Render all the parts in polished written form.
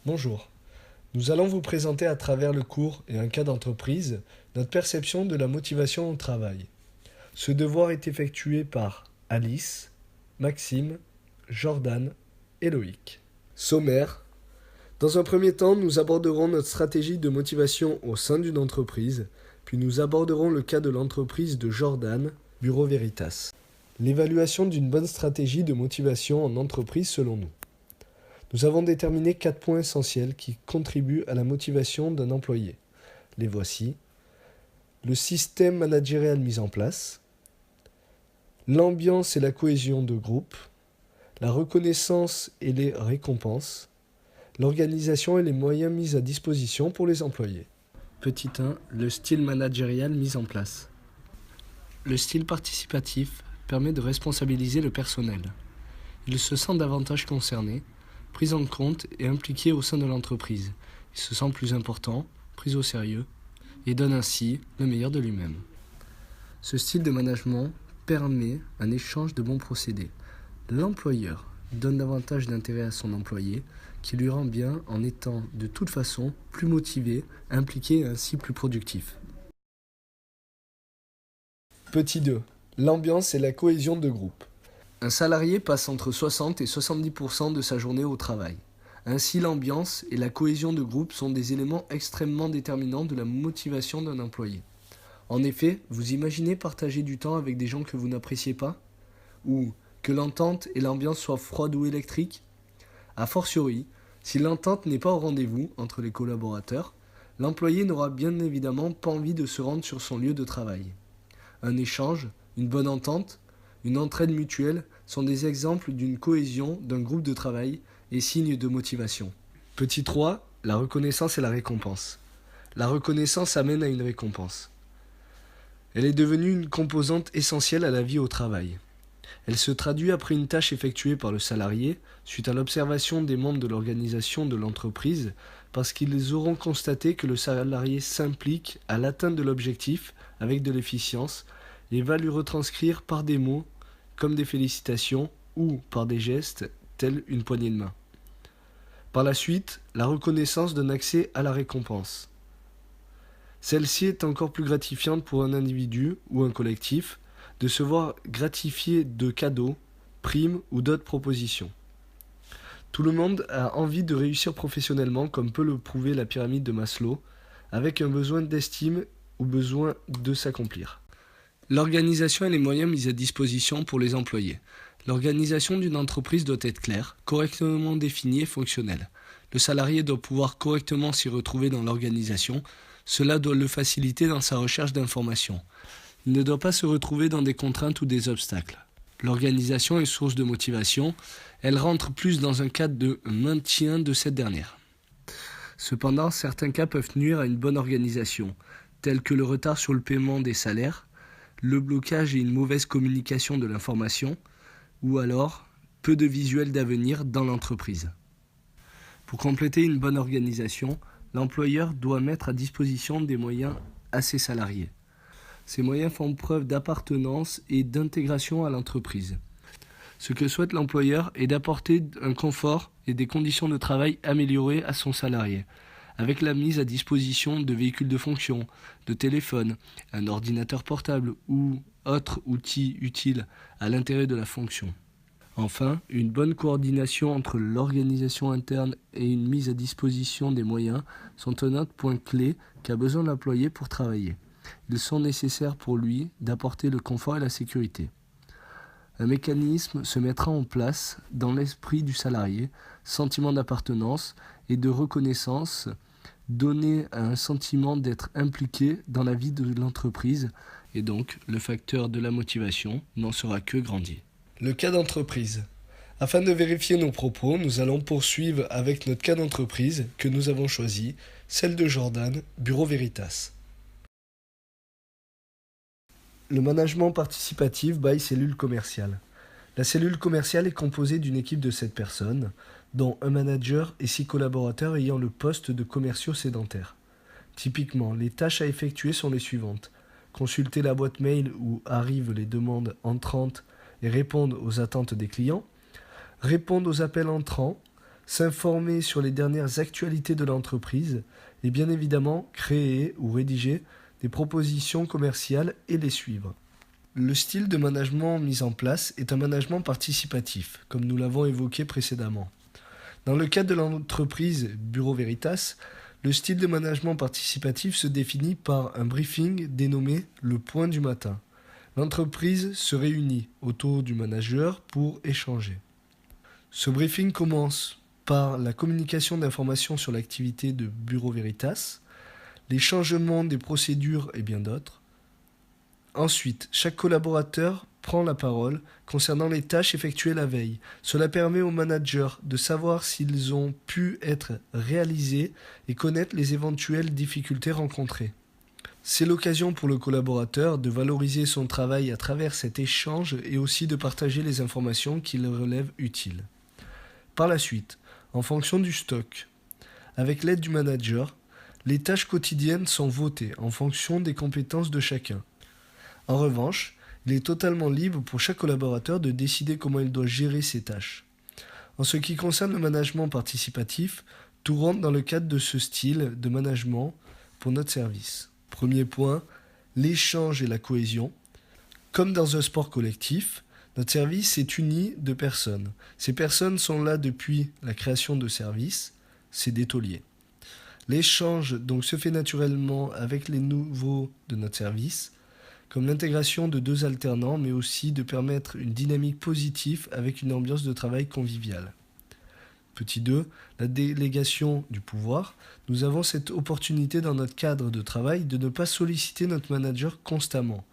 Bonjour, nous allons vous présenter à travers le cours et un cas d'entreprise notre perception de la motivation au travail. Ce devoir est effectué par Alice, Maxime, Jordan et Loïc. Sommaire. Dans un premier temps, nous aborderons notre stratégie de motivation au sein d'une entreprise, puis nous aborderons le cas de l'entreprise de Jordan, Bureau Veritas. L'évaluation d'une bonne stratégie de motivation en entreprise selon nous. Nous avons déterminé 4 points essentiels qui contribuent à la motivation d'un employé. Les voici. Le système managérial mis en place, l'ambiance et la cohésion de groupe, la reconnaissance et les récompenses, l'organisation et les moyens mis à disposition pour les employés. Petit 1. Le style managérial mis en place. Le style participatif permet de responsabiliser le personnel. Il se sent davantage concerné, pris en compte et impliqué au sein de l'entreprise. Il se sent plus important, pris au sérieux, et donne ainsi le meilleur de lui-même. Ce style de management permet un échange de bons procédés. L'employeur donne davantage d'intérêt à son employé, qui lui rend bien en étant de toute façon plus motivé, impliqué et ainsi plus productif. Petit 2. L'ambiance et la cohésion de groupe. Un salarié passe entre 60 et 70% de sa journée au travail. Ainsi, l'ambiance et la cohésion de groupe sont des éléments extrêmement déterminants de la motivation d'un employé. En effet, vous imaginez partager du temps avec des gens que vous n'appréciez pas? Ou que l'entente et l'ambiance soient froides ou électriques? A fortiori, si l'entente n'est pas au rendez-vous entre les collaborateurs, l'employé n'aura bien évidemment pas envie de se rendre sur son lieu de travail. Un échange, une bonne entente, une entraide mutuelle sont des exemples d'une cohésion d'un groupe de travail et signes de motivation. Petit 3. La reconnaissance et la récompense. La reconnaissance amène à une récompense. Elle est devenue une composante essentielle à la vie au travail. Elle se traduit après une tâche effectuée par le salarié, suite à l'observation des membres de l'organisation de l'entreprise, parce qu'ils auront constaté que le salarié s'implique à l'atteinte de l'objectif avec de l'efficience et va lui retranscrire par des mots comme des félicitations ou par des gestes tels une poignée de main. Par la suite, la reconnaissance donne accès à la récompense. Celle-ci est encore plus gratifiante pour un individu ou un collectif de se voir gratifié de cadeaux, primes ou d'autres propositions. Tout le monde a envie de réussir professionnellement comme peut le prouver la pyramide de Maslow, avec un besoin d'estime ou besoin de s'accomplir. L'organisation et les moyens mis à disposition pour les employés. L'organisation d'une entreprise doit être claire, correctement définie et fonctionnelle. Le salarié doit pouvoir correctement s'y retrouver dans l'organisation. Cela doit le faciliter dans sa recherche d'informations. Il ne doit pas se retrouver dans des contraintes ou des obstacles. L'organisation est source de motivation. Elle rentre plus dans un cadre de maintien de cette dernière. Cependant, certains cas peuvent nuire à une bonne organisation, tels que le retard sur le paiement des salaires, le blocage et une mauvaise communication de l'information, ou alors peu de visuels d'avenir dans l'entreprise. Pour compléter une bonne organisation, l'employeur doit mettre à disposition des moyens à ses salariés. Ces moyens font preuve d'appartenance et d'intégration à l'entreprise. Ce que souhaite l'employeur est d'apporter un confort et des conditions de travail améliorées à son salarié, avec la mise à disposition de véhicules de fonction, de téléphones, un ordinateur portable ou autre outil utile à l'intérêt de la fonction. Enfin, une bonne coordination entre l'organisation interne et une mise à disposition des moyens sont un autre point clé qu'a besoin l'employé pour travailler. Ils sont nécessaires pour lui d'apporter le confort et la sécurité. Un mécanisme se mettra en place dans l'esprit du salarié, sentiment d'appartenance et de reconnaissance, donner un sentiment d'être impliqué dans la vie de l'entreprise et donc le facteur de la motivation n'en sera que grandi. Le cas d'entreprise. Afin de vérifier nos propos, nous allons poursuivre avec notre cas d'entreprise que nous avons choisi, celle de Jordan, Bureau Veritas. Le management participatif by cellule commerciale. La cellule commerciale est composée d'une équipe de 7 personnes, dont un manager et 6 collaborateurs ayant le poste de commerciaux sédentaires. Typiquement, les tâches à effectuer sont les suivantes. Consulter la boîte mail où arrivent les demandes entrantes et répondre aux attentes des clients. Répondre aux appels entrants. s'informer sur les dernières actualités de l'entreprise et bien évidemment créer ou rédiger des propositions commerciales et les suivre. Le style de management mis en place est un management participatif, comme nous l'avons évoqué précédemment. Dans le cadre de l'entreprise Bureau Veritas, le style de management participatif se définit par un briefing dénommé le point du matin. L'entreprise se réunit autour du manager pour échanger. Ce briefing commence par la communication d'informations sur l'activité de Bureau Veritas, les changements des procédures et bien d'autres. Ensuite, chaque collaborateur prend la parole concernant les tâches effectuées la veille. Cela permet aux managers de savoir s'ils ont pu être réalisés et connaître les éventuelles difficultés rencontrées. C'est l'occasion pour le collaborateur de valoriser son travail à travers cet échange et aussi de partager les informations qu'il relève utiles. Par la suite, en fonction du stock, avec l'aide du manager, les tâches quotidiennes sont votées en fonction des compétences de chacun. En revanche, il est totalement libre pour chaque collaborateur de décider comment il doit gérer ses tâches. En ce qui concerne le management participatif, tout rentre dans le cadre de ce style de management pour notre service. Premier point, l'échange et la cohésion. Comme dans un sport collectif, notre service est uni de personnes. Ces personnes sont là depuis la création de services, c'est des tauliers. L'échange donc se fait naturellement avec les nouveaux de notre service, comme l'intégration de 2 alternants, mais aussi de permettre une dynamique positive avec une ambiance de travail conviviale. Petit 2, la délégation du pouvoir. Nous avons cette opportunité dans notre cadre de travail de ne pas solliciter notre manager constamment.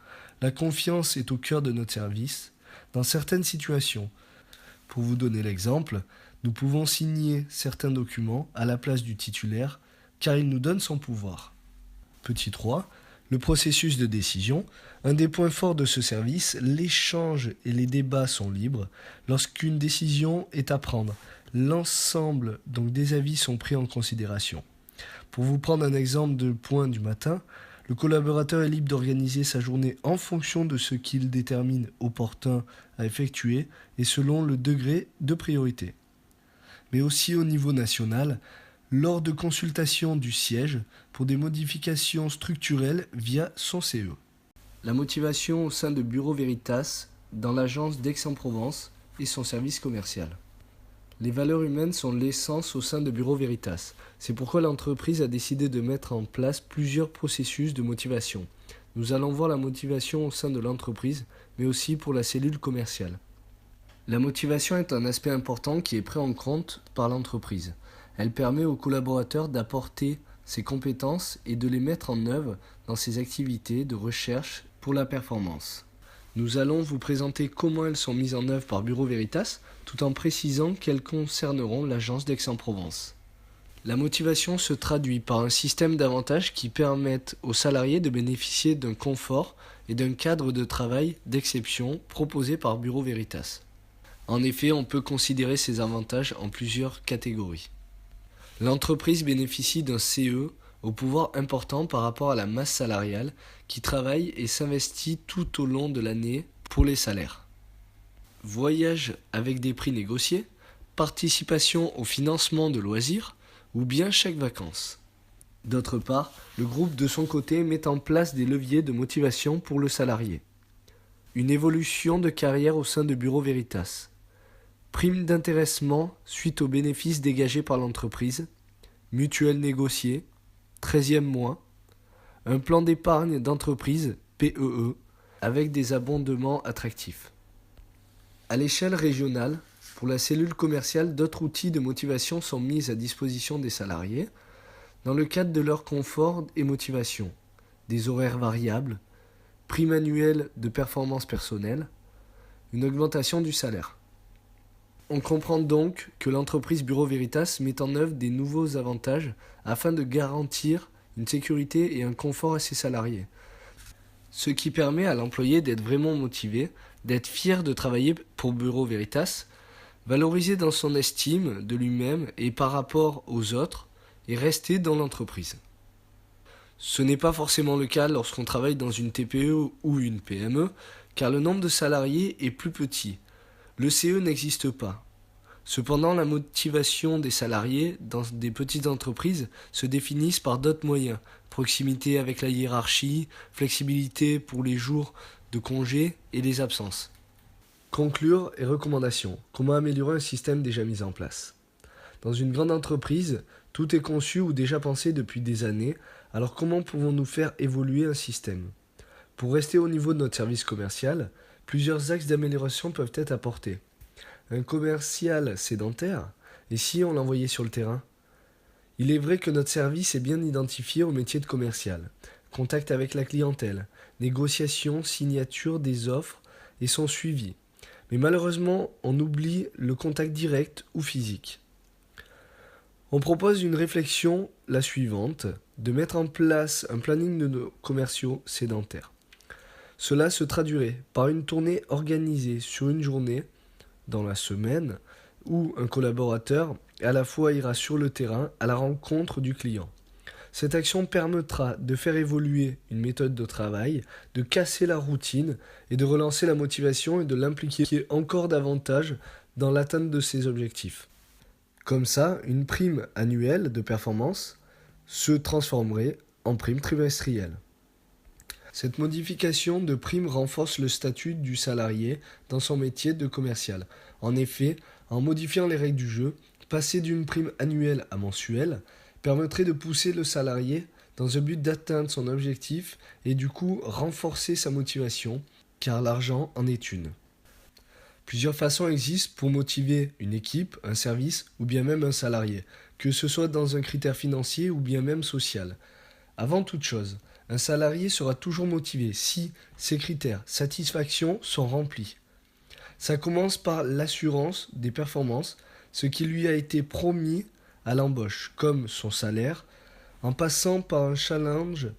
La confiance est au cœur de notre service. Dans certaines situations, pour vous donner l'exemple, nous pouvons signer certains documents à la place du titulaire car il nous donne son pouvoir. Petit 3, le processus de décision. Un des points forts de ce service, l'échange et les débats sont libres. Lorsqu'une décision est à prendre, l'ensemble donc des avis sont pris en considération. Pour vous prendre un exemple de point du matin, le collaborateur est libre d'organiser sa journée en fonction de ce qu'il détermine opportun à effectuer et selon le degré de priorité. Mais aussi au niveau national, lors de consultations du siège pour des modifications structurelles via son CE. La motivation au sein de Bureau Veritas dans l'agence d'Aix-en-Provence et son service commercial. Les valeurs humaines sont l'essence au sein de Bureau Veritas. C'est pourquoi l'entreprise a décidé de mettre en place plusieurs processus de motivation. Nous allons voir la motivation au sein de l'entreprise, mais aussi pour la cellule commerciale. La motivation est un aspect important qui est pris en compte par l'entreprise. Elle permet aux collaborateurs d'apporter ses compétences et de les mettre en œuvre dans ses activités de recherche pour la performance. Nous allons vous présenter comment elles sont mises en œuvre par Bureau Veritas, tout en précisant qu'elles concerneront l'agence d'Aix-en-Provence. La motivation se traduit par un système d'avantages qui permettent aux salariés de bénéficier d'un confort et d'un cadre de travail d'exception proposé par Bureau Veritas. En effet, on peut considérer ces avantages en plusieurs catégories. L'entreprise bénéficie d'un CE au pouvoir important par rapport à la masse salariale qui travaille et s'investit tout au long de l'année pour les salaires. Voyage avec des prix négociés, participation au financement de loisirs ou bien chèque vacances. D'autre part, le groupe de son côté met en place des leviers de motivation pour le salarié. Une évolution de carrière au sein de Bureau Veritas. Prime d'intéressement suite aux bénéfices dégagés par l'entreprise. Mutuelle négociée. 13e mois. Un plan d'épargne d'entreprise, PEE, avec des abondements attractifs. À l'échelle régionale, pour la cellule commerciale, d'autres outils de motivation sont mis à disposition des salariés dans le cadre de leur confort et motivation. Des horaires variables, prime annuelle de performance personnelle, une augmentation du salaire. On comprend donc que l'entreprise Bureau Veritas met en œuvre des nouveaux avantages afin de garantir une sécurité et un confort à ses salariés. Ce qui permet à l'employé d'être vraiment motivé, d'être fier de travailler pour Bureau Veritas, valorisé dans son estime de lui-même et par rapport aux autres, et rester dans l'entreprise. Ce n'est pas forcément le cas lorsqu'on travaille dans une TPE ou une PME, car le nombre de salariés est plus petit. Le CE n'existe pas. Cependant, la motivation des salariés dans des petites entreprises se définissent par d'autres moyens. Proximité avec la hiérarchie, flexibilité pour les jours de congé et les absences. Conclure et recommandations. Comment améliorer un système déjà mis en place? Dans une grande entreprise, tout est conçu ou déjà pensé depuis des années, alors comment pouvons-nous faire évoluer un système? Pour rester au niveau de notre service commercial, plusieurs axes d'amélioration peuvent être apportés. Un commercial sédentaire, et si on l'envoyait sur le terrain? Il est vrai que notre service est bien identifié au métier de commercial. Contact avec la clientèle, négociation, signature des offres et son suivi. Mais malheureusement, on oublie le contact direct ou physique. On propose une réflexion, la suivante, de mettre en place un planning de nos commerciaux sédentaires. Cela se traduirait par une tournée organisée sur une journée dans la semaine où un collaborateur à la fois ira sur le terrain à la rencontre du client. Cette action permettra de faire évoluer une méthode de travail, de casser la routine et de relancer la motivation et de l'impliquer encore davantage dans l'atteinte de ses objectifs. Comme ça, une prime annuelle de performance se transformerait en prime trimestrielle. Cette modification de prime renforce le statut du salarié dans son métier de commercial. En effet, en modifiant les règles du jeu, passer d'une prime annuelle à mensuelle permettrait de pousser le salarié dans un but d'atteindre son objectif et du coup renforcer sa motivation, car l'argent en est une. Plusieurs façons existent pour motiver une équipe, un service ou bien même un salarié, que ce soit dans un critère financier ou bien même social. Avant toute chose, un salarié sera toujours motivé si ses critères satisfaction sont remplis. Ça commence par l'assurance des performances, ce qui lui a été promis à l'embauche, comme son salaire, en passant par un challenge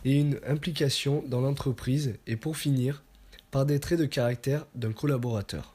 et une implication dans l'entreprise et pour finir, par des traits de caractère d'un collaborateur.